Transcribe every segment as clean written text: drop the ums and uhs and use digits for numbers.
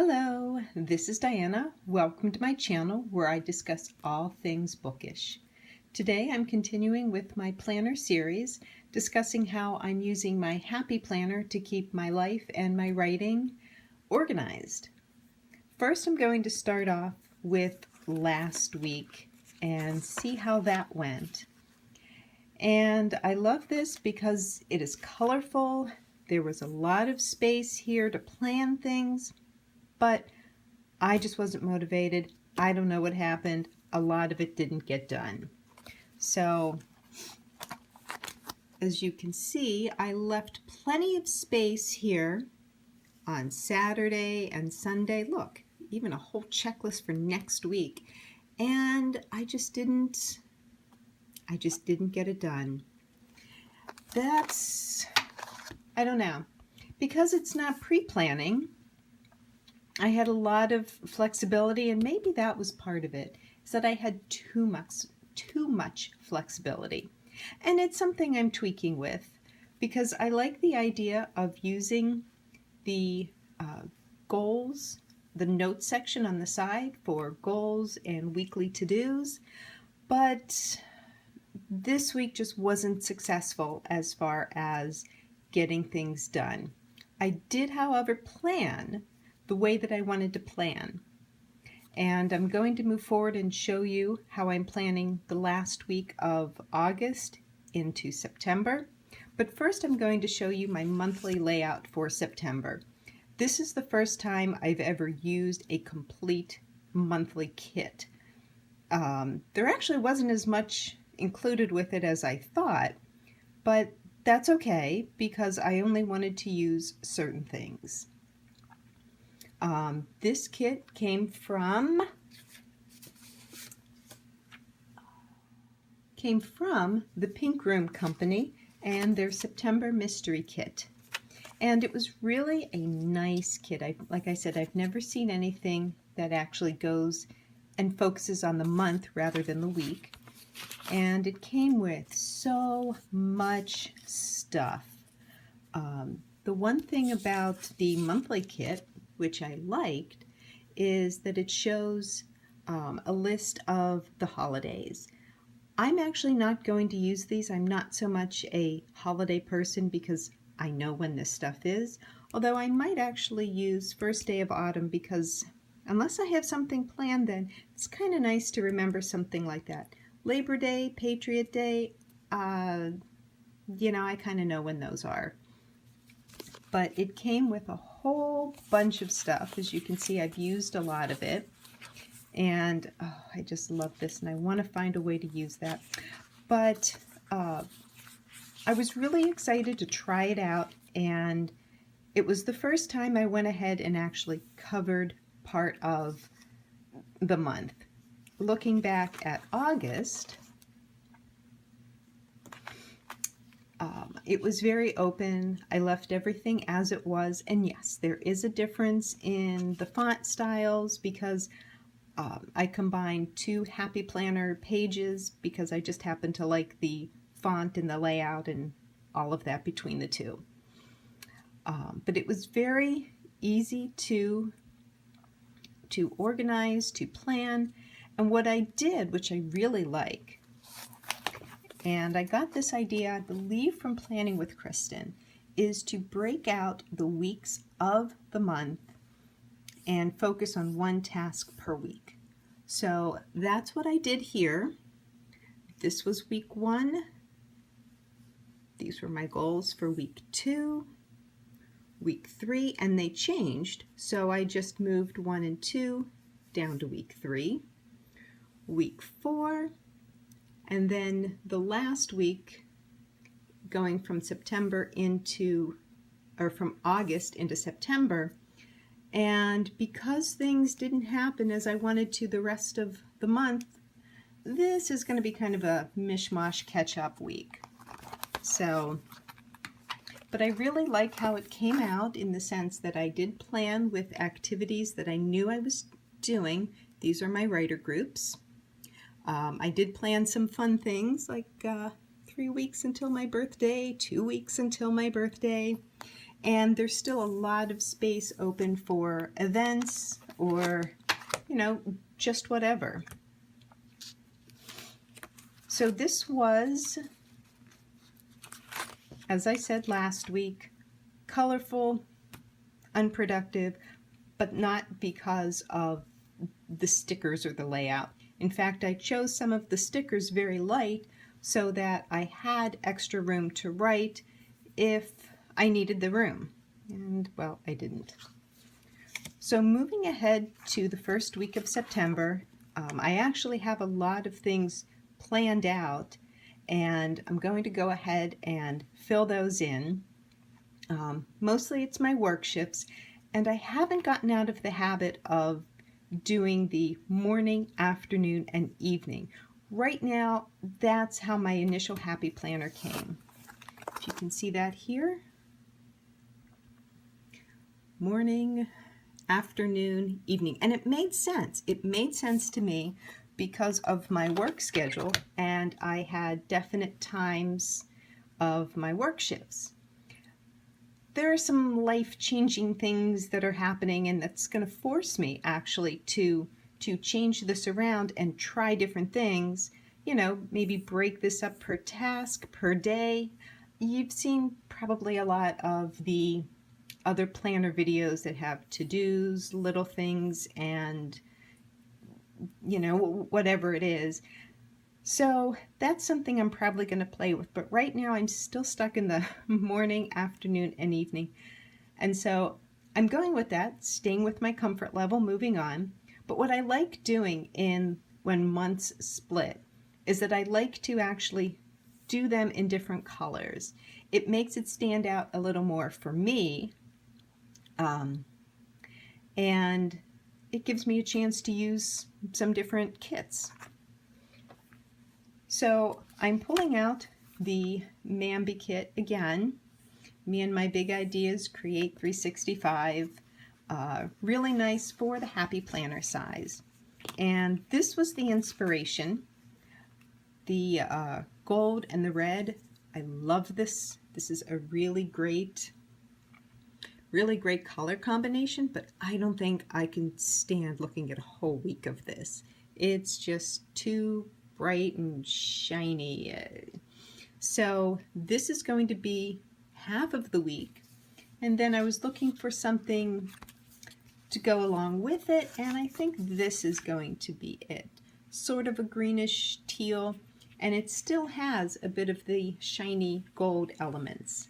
Hello, this is Diana. Welcome to my channel where I discuss all things bookish. Today I'm continuing with my planner series, discussing how I'm using my Happy Planner to keep my life and my writing organized. First, I'm going to start off with last week and see how that went. And I love this because it is colorful. There was a lot of space here to plan things, but I just wasn't motivated. I don't know what happened. A lot of it didn't get done. So, as you can see, I left plenty of space here on Saturday and Sunday. Look, even a whole checklist for next week. And I just didn't get it done. I don't know. Because it's not pre-planning, I had a lot of flexibility, and maybe that was part of it, is that I had too much flexibility. And it's something I'm tweaking with, because I like the idea of using the goals, the notes section on the side for goals and weekly to-dos, but this week just wasn't successful as far as getting things done. I did, however, plan the way that I wanted to plan. And I'm going to move forward and show you how I'm planning the last week of August into September. But first I'm going to show you my monthly layout for September. This is the first time I've ever used a complete monthly kit. There actually wasn't as much included with it as I thought, but that's okay because I only wanted to use certain things. This kit came from the Pink Room Company and their September Mystery Kit. And it was really a nice kit. Like I said, I've never seen anything that actually goes and focuses on the month rather than the week. And it came with so much stuff. The one thing about the monthly kit, which I liked, is that it shows a list of the holidays. I'm actually not going to use these. I'm not so much a holiday person because I know when this stuff is, although I might actually use first day of autumn because unless I have something planned then, it's kind of nice to remember something like that. Labor Day, Patriot Day, I kind of know when those are. But it came with a whole bunch of stuff. As you can see, I've used a lot of it. And I just love this, and I want to find a way to use that. But I was really excited to try it out, and it was the first time I went ahead and actually covered part of the month. Looking back at August, it was very open. I left everything as it was, and yes, there is a difference in the font styles because I combined two Happy Planner pages because I just happen to like the font and the layout and all of that between the two. But it was very easy to organize, to plan, and what I did, which I really like, and I got this idea, I believe, from Planning with Kristen, is to break out the weeks of the month and focus on one task per week. So that's what I did here. This was week 1. These were my goals for week 2, week 3, and they changed. So I just moved 1 and 2 down to week 3, week 4, and then the last week going from from August into September. And because things didn't happen as I wanted to the rest of the month, this is going to be kind of a mishmash catch-up week. So, but I really like how it came out in the sense that I did plan with activities that I knew I was doing. These are my writer groups. I did plan some fun things like 3 weeks until my birthday, 2 weeks until my birthday, And there's still a lot of space open for events or, you know, just whatever. So this was, as I said last week, colorful, unproductive, but not because of the stickers or the layout. In fact, I chose some of the stickers very light so that I had extra room to write if I needed the room. And, well, I didn't. So moving ahead to the first week of September, I actually have a lot of things planned out, and I'm going to go ahead and fill those in. Mostly it's my work shifts, and I haven't gotten out of the habit of doing the morning, afternoon, and evening. Right now, that's how my initial Happy Planner came. If you can see that here. Morning, afternoon, evening. And it made sense. It made sense to me because of my work schedule, and I had definite times of my work shifts. There are some life-changing things that are happening, and that's going to force me actually to change this around and try different things. You know, maybe break this up per task, per day. You've seen probably a lot of the other planner videos that have to-dos, little things, and, you know, whatever it is. So that's something I'm probably going to play with, but right now I'm still stuck in the morning, afternoon, and evening. And so I'm going with that, staying with my comfort level, moving on. But what I like doing when months split is that I like to actually do them in different colors. It makes it stand out a little more for me, and it gives me a chance to use some different kits. So I'm pulling out the Mambi kit again. Me and my big ideas, Create 365. Really nice for the Happy Planner size. And this was the inspiration. The gold and the red. I love this. This is a really great color combination, but I don't think I can stand looking at a whole week of this. It's just too bright and shiny. So this is going to be half of the week, and then I was looking for something to go along with it, and I think this is going to be it. Sort of a greenish teal, and it still has a bit of the shiny gold elements.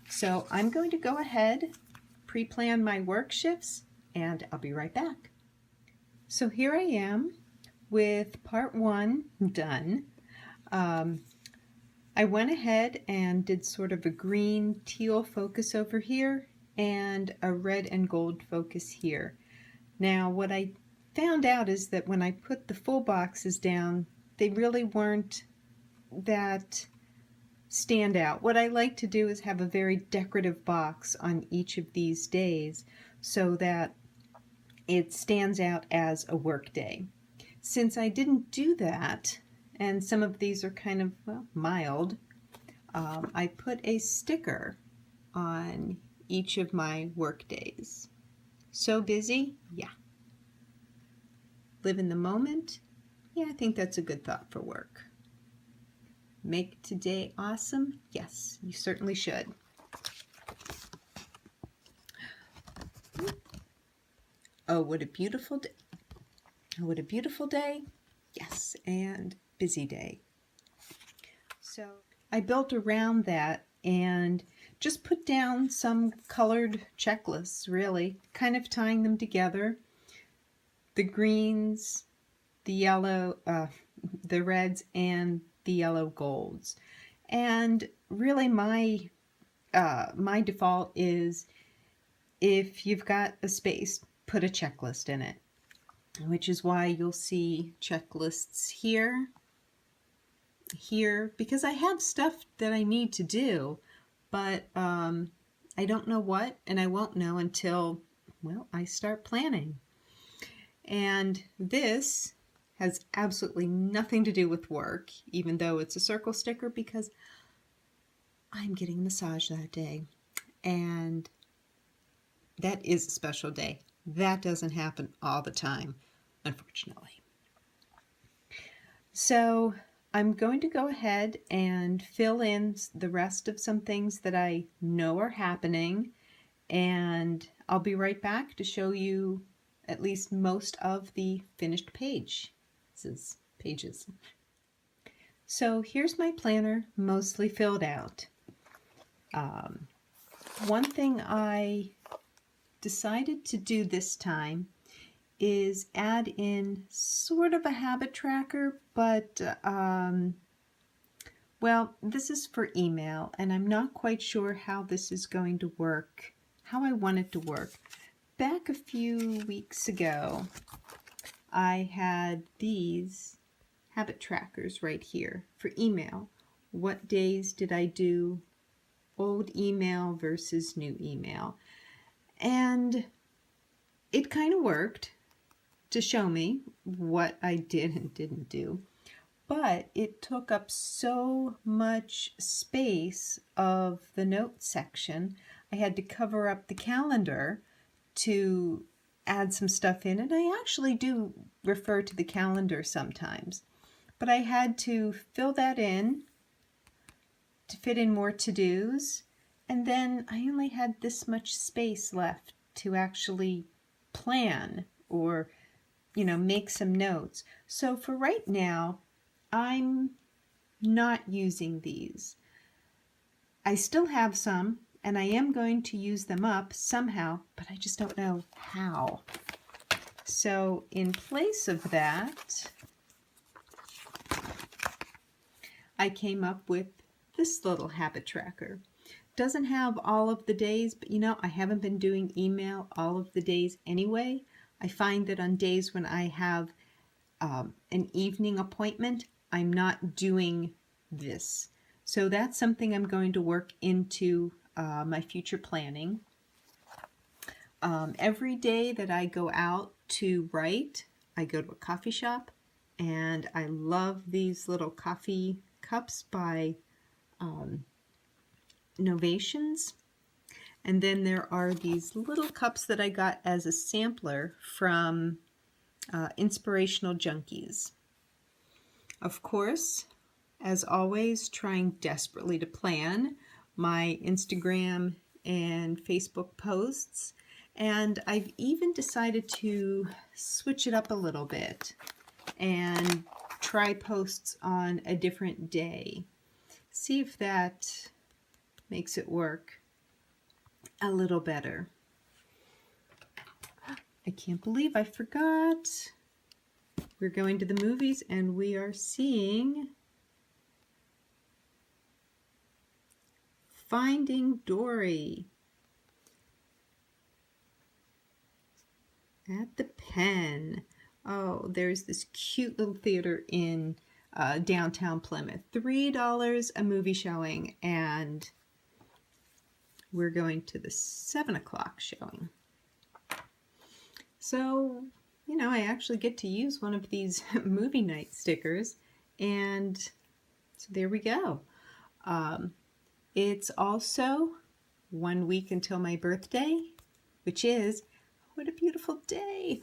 So I'm going to go ahead, pre-plan my work shifts, and I'll be right back. So here I am with part one done. I went ahead and did sort of a green teal focus over here and a red and gold focus here. Now what I found out is that when I put the full boxes down, they really weren't that stand out. What I like to do is have a very decorative box on each of these days so that it stands out as a work day. Since I didn't do that, and some of these are kind of, well, mild, I put a sticker on each of my work days. So busy? Yeah. Live in the moment? Yeah, I think that's a good thought for work. Make today awesome? Yes, you certainly should. Oh, what a beautiful day. Oh, what a beautiful day. Yes, and busy day. So I built around that and just put down some colored checklists, really, kind of tying them together. The greens, the yellow, the reds, and the yellow golds. And really my default is, if you've got a space, put a checklist in it, which is why you'll see checklists here, because I have stuff that I need to do, but I don't know what, and I won't know until, well, I start planning. And this has absolutely nothing to do with work, even though it's a circle sticker, because I'm getting a massage that day. And that is a special day. That doesn't happen all the time, unfortunately. So I'm going to go ahead and fill in the rest of some things that I know are happening, and I'll be right back to show you at least most of the finished pages. So here's my planner mostly filled out. One thing I decided to do this time is add in sort of a habit tracker, but well, this is for email, and I'm not quite sure how this is going to work, how I want it to work. Back a few weeks ago, I had these habit trackers right here for email. What days did I do old email versus new email? And it kind of worked to show me what I did and didn't do. But it took up so much space of the notes section. I had to cover up the calendar to add some stuff in, and I actually do refer to the calendar sometimes. But I had to fill that in to fit in more to-dos, and then I only had this much space left to actually plan or, make some notes. So for right now, I'm not using these. I still have some, and I am going to use them up somehow, but I just don't know how. So in place of that, I came up with this little habit tracker. Doesn't have all of the days, but I haven't been doing email all of the days anyway. I find that on days when I have an evening appointment, I'm not doing this. So that's something I'm going to work into my future planning. Every day that I go out to write, I go to a coffee shop, and I love these little coffee cups by Novations. And then there are these little cups that I got as a sampler from Inspirational Junkies. Of course, as always, trying desperately to plan my Instagram and Facebook posts. And I've even decided to switch it up a little bit and try posts on a different day. See if that makes it work a little better. I can't believe I forgot. We're going to the movies and we are seeing Finding Dory at the Pen. Oh, there's this cute little theater in downtown Plymouth. $3 a movie showing, and we're going to the 7 o'clock showing. So, I actually get to use one of these movie night stickers, and so there we go. It's also 1 week until my birthday, which is, what a beautiful day.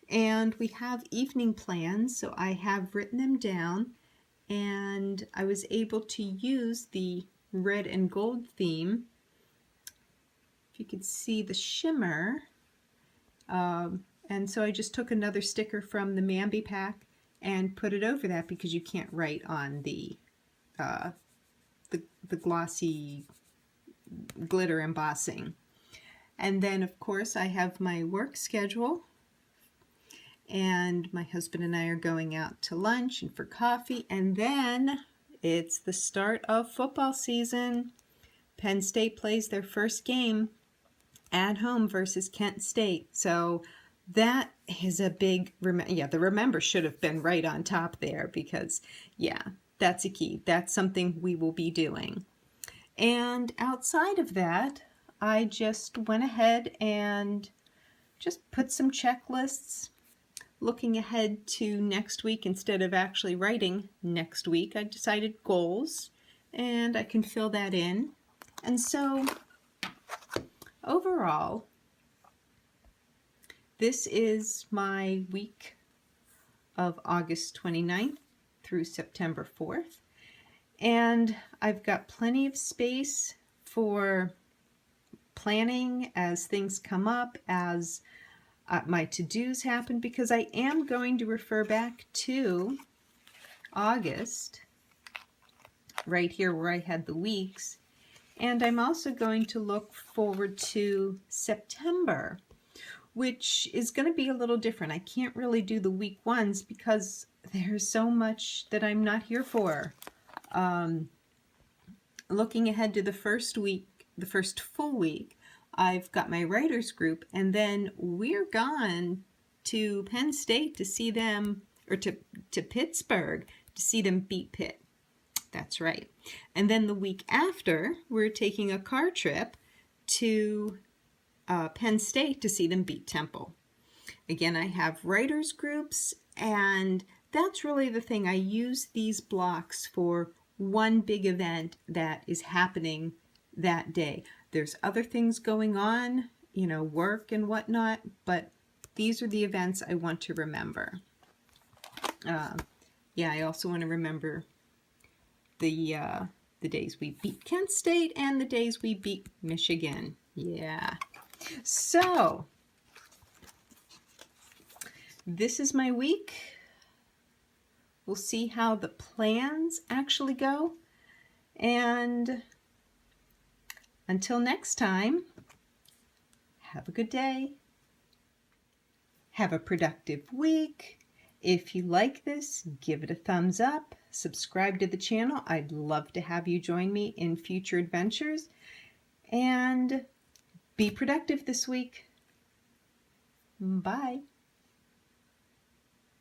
And we have evening plans, so I have written them down, and I was able to use the red and gold theme. If you could see the shimmer. And so I just took another sticker from the Mambi pack and put it over that, because you can't write on the glossy glitter embossing. And then, of course, I have my work schedule, and my husband and I are going out to lunch and for coffee, and then it's the start of football season. Penn State plays their first game at home versus Kent State. So that is a big, the remember should have been right on top there, because, that's a key. That's something we will be doing. And outside of that, I just went ahead and just put some checklists. Looking ahead to next week, instead of actually writing next week, I decided goals, and I can fill that in. And so overall, this is my week of August 29th through September 4th. And I've got plenty of space for planning as things come up, as my to-dos happen, because I am going to refer back to August, right here where I had the weeks. And I'm also going to look forward to September, which is going to be a little different. I can't really do the week ones because there's so much that I'm not here for. Looking ahead to the first week, the first full week, I've got my writers group, and then we're gone to Penn State to see them, or to Pittsburgh to see them beat Pitt. That's right. And then the week after, we're taking a car trip to Penn State to see them beat Temple. Again, I have writers groups, and that's really the thing. I use these blocks for one big event that is happening that day. There's other things going on, you know, work and whatnot, but these are the events I want to remember. Yeah, I also want to remember the days we beat Kent State and the days we beat Michigan. Yeah. So, this is my week. We'll see how the plans actually go. And until next time, have a good day. Have a productive week. If you like this, give it a thumbs up. Subscribe to the channel. I'd love to have you join me in future adventures. And be productive this week. Bye.